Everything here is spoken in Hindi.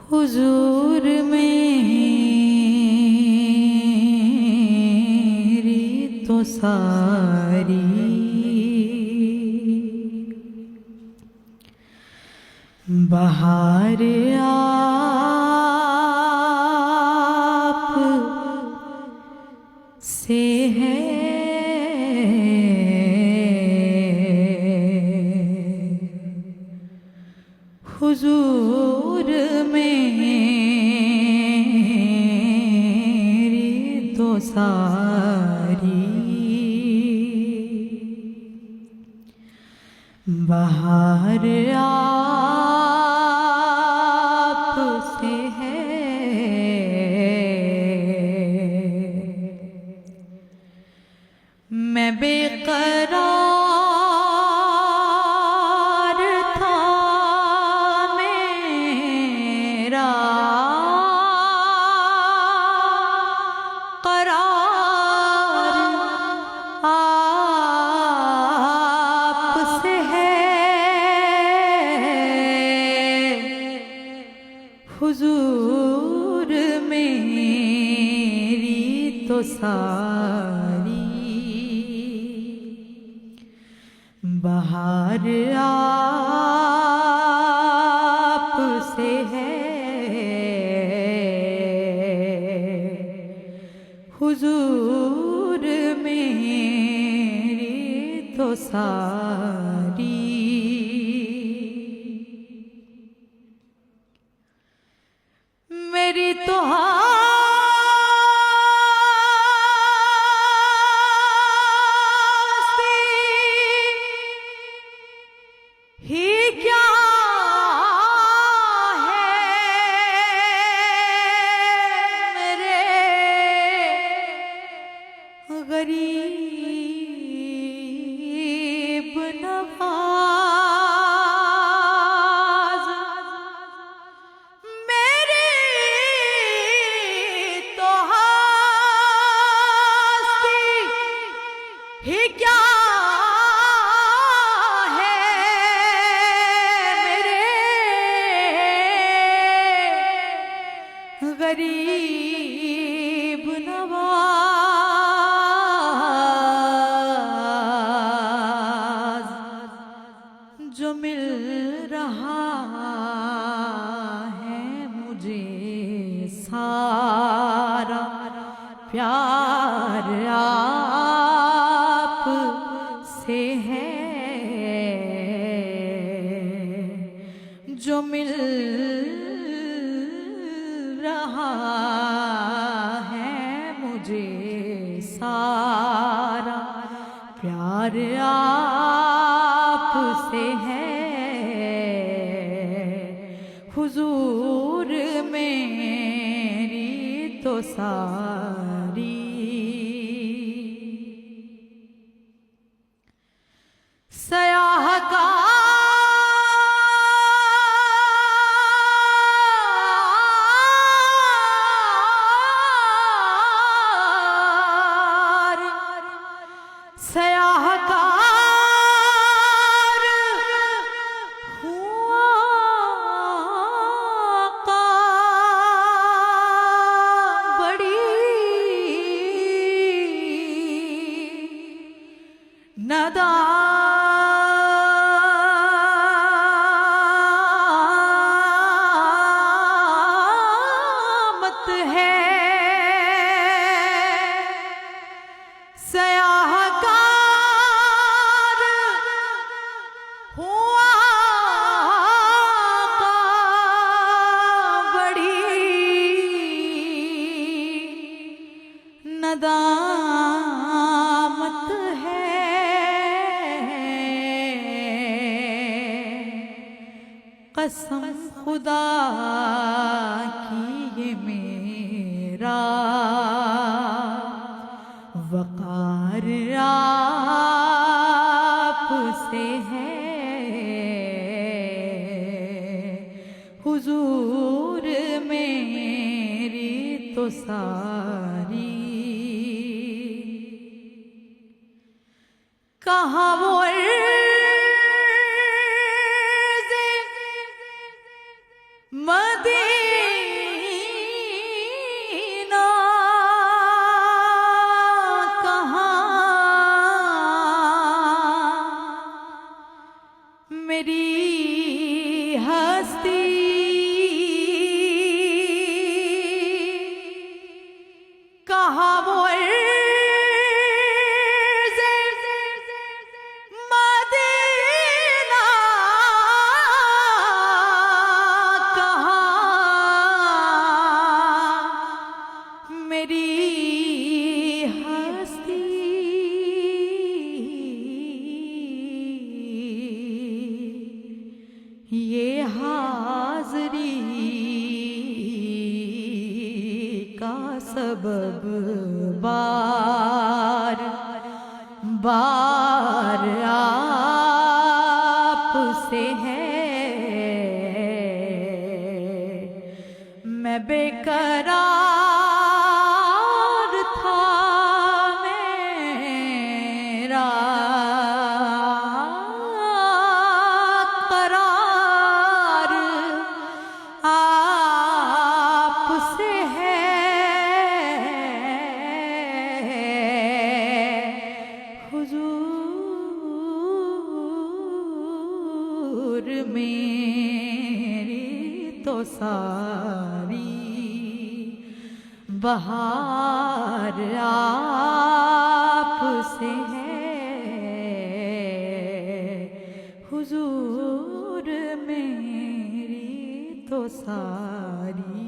हुजूर मेरी तो सारी बहार आप से है। हुजूर मेरी तो सारी बहार आप से है। मैं बेकरार था, मेरा करार आप से है। हुजूर मेरी तो सारी बहार आप से है। हुजूर मेरी तो सारी मेरी तो ही क्या है मेरे गरीब नवाज। मेरी तो हस्ती ही क्या गरीब नवाज। जो मिल रहा है मुझे सारा प्यार आप से है। जो मिल रहा है मुझे सारा प्यार आप से है। हुजूर मेरी तो सारी सयाह का सयाहकार हुआ का बड़ी नदामत है। नदामत है। कसम खुदा की ये मेरा वकार आप से है। हुजूर मेरी तो सारी कहाँ वो मदीना सबब बार बार आपसे है। मैं बेकरार था, मेरा करार आपसे है। हुजूर मेरी तो सारी बहार आपसे है। हुजूर मेरी तो सारी